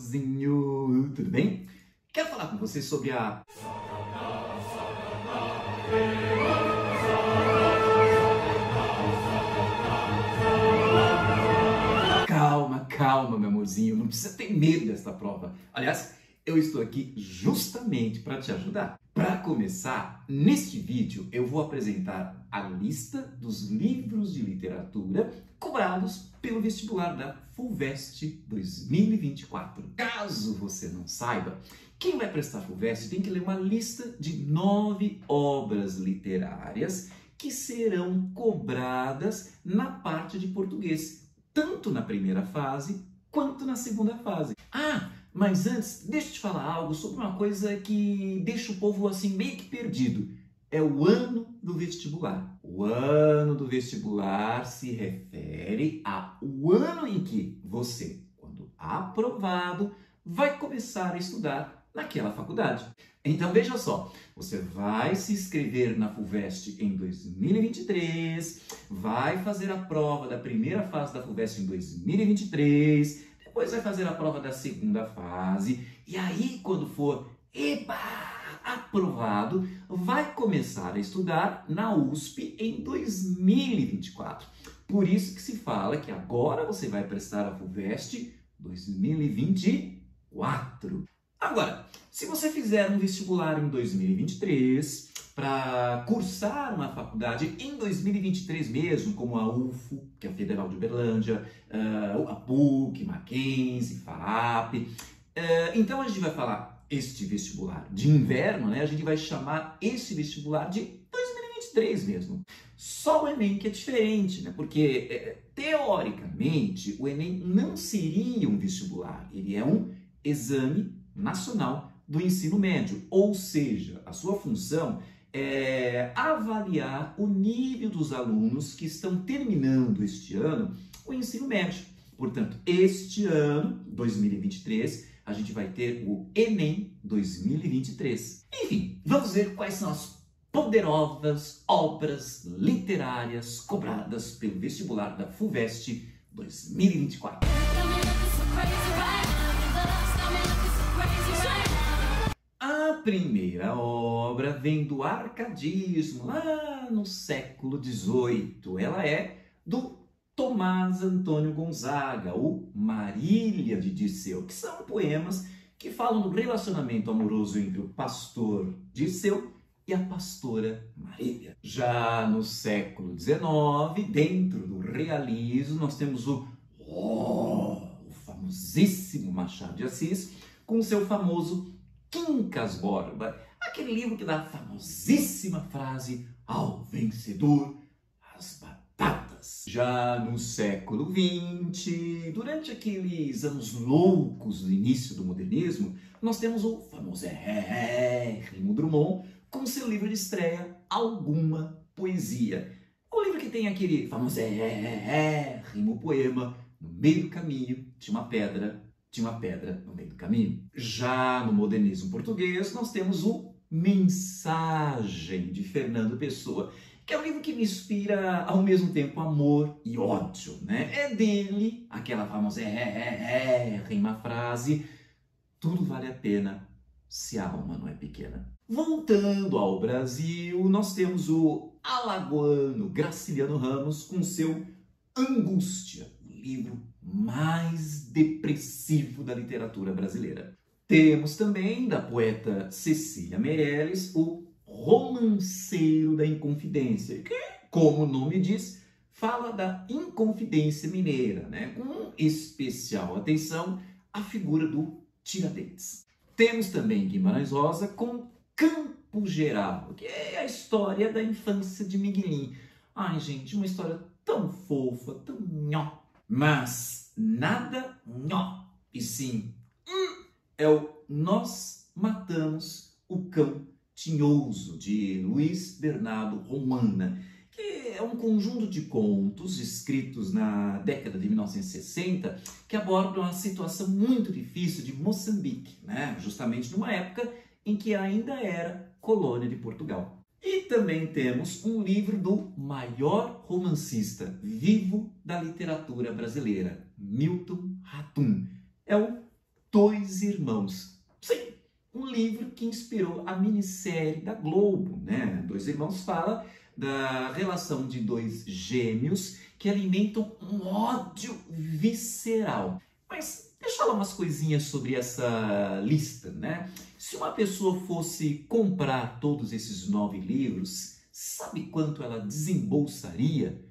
amorzinho, tudo bem? Quero falar com você sobre a... Calma, meu amorzinho, não precisa ter medo dessa prova. Aliás, eu estou aqui justamente para te ajudar. Para começar, neste vídeo eu vou apresentar a lista dos livros de literatura cobrados pelo vestibular da FUVEST 2024. Caso você não saiba, quem vai prestar FUVEST tem que ler uma lista de 9 obras literárias que serão cobradas na parte de português, tanto na primeira fase quanto na segunda fase. Mas antes, deixa eu te falar algo sobre uma coisa que deixa o povo assim meio que perdido. É o ano do vestibular. O ano do vestibular se refere ao ano em que você, quando aprovado, vai começar a estudar naquela faculdade. Então veja só, você vai se inscrever na FUVEST em 2023, vai fazer a prova da primeira fase da FUVEST em 2023, depois vai fazer a prova da segunda fase, e aí quando for, aprovado, vai começar a estudar na USP em 2024. Por isso que se fala que agora você vai prestar a FUVEST 2024. Agora, se você fizer um vestibular em 2023, para cursar uma faculdade em 2023 mesmo, como a UFO, que é a Federal de Uberlândia, a PUC, Mackenzie, FAAP, então a gente vai falar este vestibular de inverno, né? A gente vai chamar esse vestibular de 2023 mesmo. Só o Enem que é diferente, né? Porque, teoricamente, o Enem não seria um vestibular, ele é um exame nacional do ensino médio, ou seja, a sua função é avaliar o nível dos alunos que estão terminando este ano o ensino médio. Portanto, este ano, 2023, a gente vai ter o Enem 2023. Enfim, vamos ver quais são as poderosas obras literárias cobradas pelo vestibular da FUVEST 2024. A primeira obra vem do arcadismo, lá no século XVIII. Ela é do Tomás Antônio Gonzaga, o Marília de Dirceu, que são poemas que falam do relacionamento amoroso entre o pastor Dirceu e a pastora Marília. Já no século XIX, dentro do realismo, nós temos o famosíssimo Machado de Assis, com seu famoso Quincas Borba, aquele livro que dá a famosíssima frase: ao vencedor, as batatas. Já no século XX, durante aqueles anos loucos do início do modernismo, nós temos o famoso Rimo Drummond com seu livro de estreia, Alguma Poesia. O livro que tem aquele famoso rimo poema: no meio do caminho tinha uma pedra no meio do caminho. Já no modernismo português, nós temos o Mensagem, de Fernando Pessoa, que é um livro que me inspira ao mesmo tempo amor e ódio, né? É dele aquela famosa rima frase: tudo vale a pena se a alma não é pequena. Voltando ao Brasil, nós temos o alagoano Graciliano Ramos com seu Angústia, o livro mais depressivo da literatura brasileira. Temos também, da poeta Cecília Meirelles, o Romanceiro da Inconfidência, que, como o nome diz, fala da Inconfidência Mineira, né? Com especial atenção à figura do Tiradentes. Temos também Guimarães Rosa com Campo Geral, que é a história da infância de Miguelinho. Ai, gente, uma história tão fofa, tão nhó. Mas nada nhó, e sim é o Nós Matamos o Cão Tinhoso, de Luiz Bernardo Romana, que é um conjunto de contos escritos na década de 1960 que abordam a situação muito difícil de Moçambique, né? Justamente numa época em que ainda era colônia de Portugal. E também temos um livro do maior romancista vivo da literatura brasileira, Milton Ratum. É o Dois Irmãos. Sim, um livro que inspirou a minissérie da Globo, né? Dois Irmãos fala da relação de dois gêmeos que alimentam um ódio visceral. Mas deixa eu falar umas coisinhas sobre essa lista, né? Se uma pessoa fosse comprar todos esses 9 livros, sabe quanto ela desembolsaria?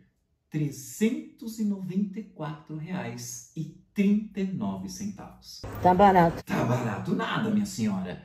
R$ 394,39. Tá barato. Tá barato nada, minha senhora.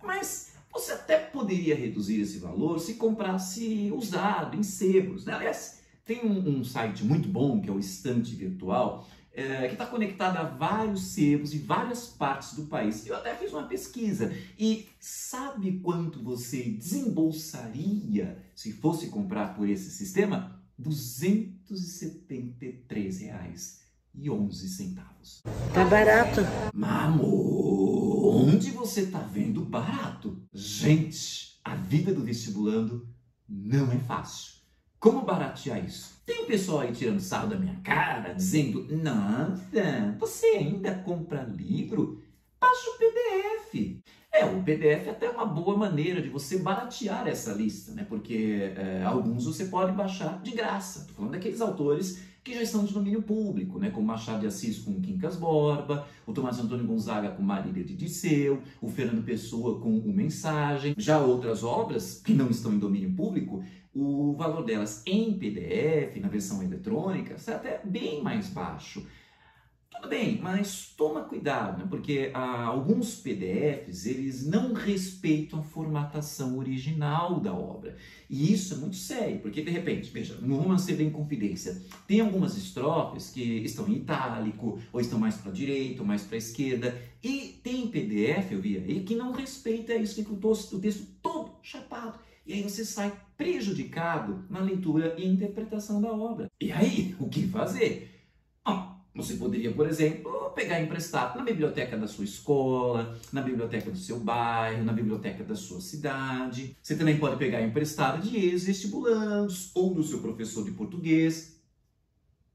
Mas você até poderia reduzir esse valor se comprasse usado, em sebos, né? Aliás, tem um site muito bom, que é o Estante Virtual, que está conectado a vários sebos de várias partes do país. Eu até fiz uma pesquisa. E sabe quanto você desembolsaria se fosse comprar por esse sistema? R$ 273,11. Tá barato. Mas, amor, onde você tá vendo barato? Gente, a vida do vestibulando não é fácil. Como baratear isso? Tem um pessoal aí tirando sarro da minha cara, dizendo: nossa, você ainda compra livro? Baixa o PDF. O PDF é até uma boa maneira de você baratear essa lista, né? Porque alguns você pode baixar de graça. Estou falando daqueles autores que já estão de domínio público, né? Como Machado de Assis com Quincas Borba, o Tomás Antônio Gonzaga com Marília de Dirceu, o Fernando Pessoa com O Mensagem. Já outras obras que não estão em domínio público, o valor delas em PDF, na versão eletrônica, está até bem mais baixo. Tudo bem, mas toma cuidado, né? Porque alguns PDFs, eles não respeitam a formatação original da obra. E isso é muito sério, porque de repente, veja, no Romance Segredo em Confidência, tem algumas estrofes que estão em itálico, ou estão mais para a direita, ou mais para a esquerda, e tem PDF, eu vi aí, que não respeita isso, fica o texto todo chapado. E aí você sai prejudicado na leitura e interpretação da obra. E aí, o que fazer? Você poderia, por exemplo, pegar emprestado na biblioteca da sua escola, na biblioteca do seu bairro, na biblioteca da sua cidade. Você também pode pegar emprestado de ex-vestibulandos ou do seu professor de português.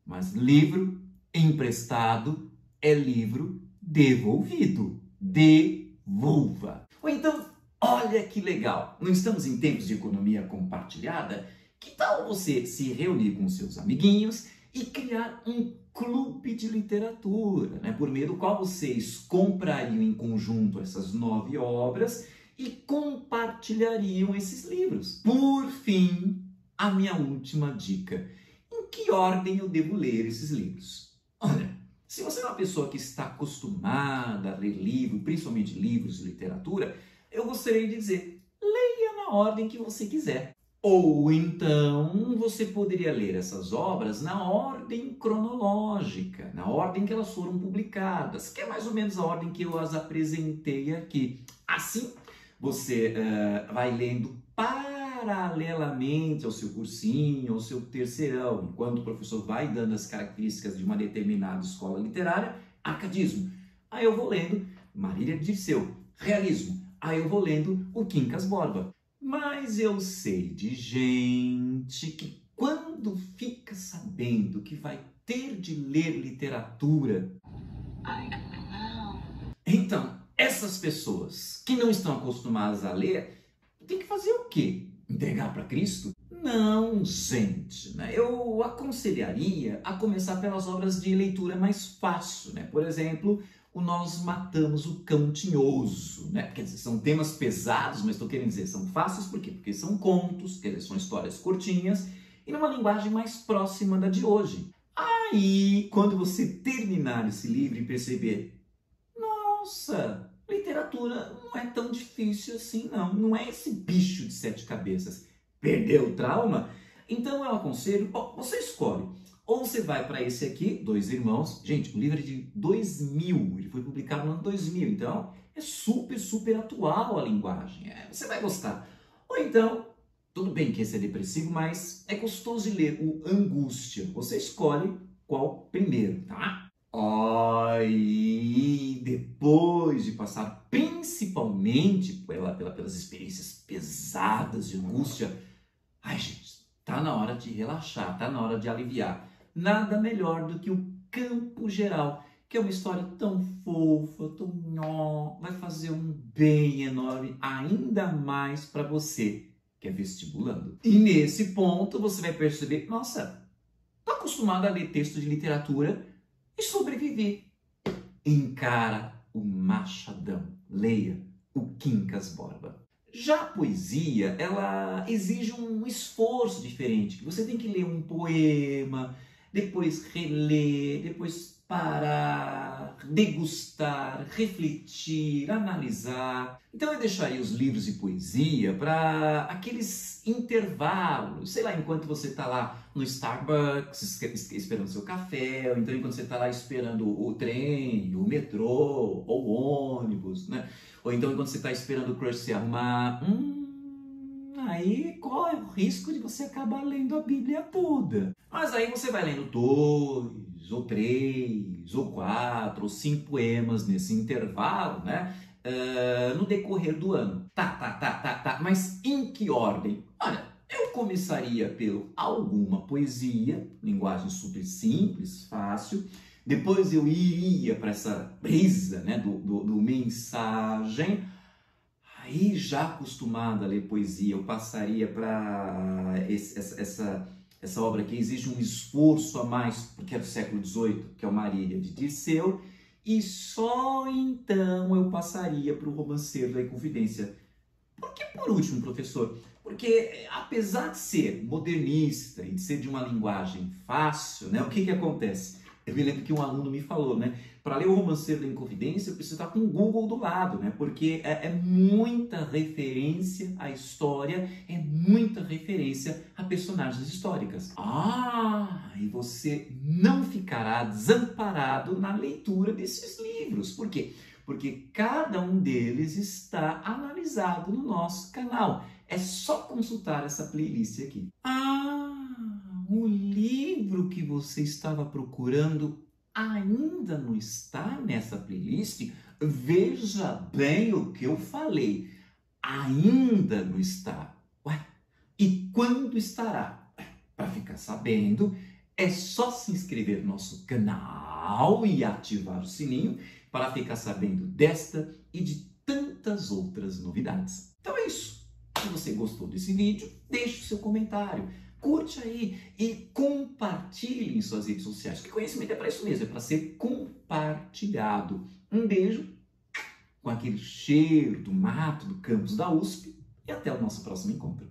Mas livro emprestado é livro devolvido. Devolva. Ou então, olha que legal, não estamos em tempos de economia compartilhada? Que tal você se reunir com seus amiguinhos e criar um clube de literatura, né? Por meio do qual vocês comprariam em conjunto essas 9 obras e compartilhariam esses livros. Por fim, a minha última dica. Em que ordem eu devo ler esses livros? Olha, se você é uma pessoa que está acostumada a ler livros, principalmente livros de literatura, eu gostaria de dizer, leia na ordem que você quiser. Ou então você poderia ler essas obras na ordem cronológica, na ordem que elas foram publicadas, que é mais ou menos a ordem que eu as apresentei aqui. Assim, você vai lendo paralelamente ao seu cursinho, ao seu terceirão, enquanto o professor vai dando as características de uma determinada escola literária, arcadismo. Aí eu vou lendo Marília de Dirceu, realismo. Aí eu vou lendo o Quincas Borba. Mas eu sei de gente que quando fica sabendo que vai ter de ler literatura, então essas pessoas que não estão acostumadas a ler, tem que fazer o quê? Entregar para Cristo? Não, gente, né? Eu aconselharia a começar pelas obras de leitura mais fácil, né? Por exemplo, o Nós Matamos o Cão Tinhoso, né? Quer dizer, são temas pesados, mas estou querendo dizer, são fáceis por quê? Porque são contos, quer dizer, são histórias curtinhas e numa linguagem mais próxima da de hoje. Aí, quando você terminar esse livro e perceber, nossa, literatura não é tão difícil assim, não. Não é esse bicho de 7 cabeças. Perdeu o trauma? Então eu aconselho, você escolhe. Ou você vai para esse aqui, Dois Irmãos. Gente, o livro é de 2000, ele foi publicado no ano 2000, então é super atual a linguagem. Você vai gostar. Ou então, tudo bem que esse é depressivo, mas é gostoso de ler, o Angústia. Você escolhe qual primeiro, tá? E depois de passar principalmente pelas experiências pesadas de angústia, ai gente, tá na hora de relaxar, tá na hora de aliviar. Nada melhor do que o Campo Geral, que é uma história tão fofa, tão vai fazer um bem enorme, ainda mais para você que é vestibulando. E nesse ponto você vai perceber, nossa, tô acostumado a ler texto de literatura e sobreviver. Encara o Machadão, leia o Quincas Borba. Já a poesia, ela exige um esforço diferente. Você tem que ler um poema, depois reler, depois parar, degustar, refletir, analisar. Então eu deixaria os livros de poesia para aqueles intervalos, sei lá, enquanto você está lá no Starbucks esperando seu café, ou então enquanto você está lá esperando o trem, o metrô, ou o ônibus, né? Ou então enquanto você está esperando o crush se arrumar, aí corre o risco de você acabar lendo a Bíblia toda. Mas aí você vai lendo 2, ou 3, ou 4, ou 5 poemas nesse intervalo, né? No decorrer do ano. Tá. Mas em que ordem? Olha, eu começaria por alguma poesia, linguagem super simples, fácil. Depois eu iria para essa brisa, né, do mensagem. Aí, já acostumado a ler poesia, eu passaria para essa obra que exige um esforço a mais, porque é do século XVIII, que é o Marília, de Dirceu, e só então eu passaria para o Romanceiro da Inconfidência. Por que por último, professor? Porque apesar de ser modernista e de ser de uma linguagem fácil, né, o que acontece? Eu me lembro que um aluno me falou, né? Para ler o Romanceiro da Inconfidência, eu preciso estar com o Google do lado, né? Porque é muita referência à história, é muita referência a personagens históricas. E você não ficará desamparado na leitura desses livros. Por quê? Porque cada um deles está analisado no nosso canal. É só consultar essa playlist aqui. O livro que você estava procurando ainda não está nessa playlist? Veja bem o que eu falei. Ainda não está. Ué, e quando estará? Para ficar sabendo, é só se inscrever no nosso canal e ativar o sininho para ficar sabendo desta e de tantas outras novidades. Então é isso. Se você gostou desse vídeo, deixe o seu comentário. Curte aí e compartilhe em suas redes sociais, porque conhecimento é para isso mesmo, é para ser compartilhado. Um beijo com aquele cheiro do mato do campus da USP e até o nosso próximo encontro.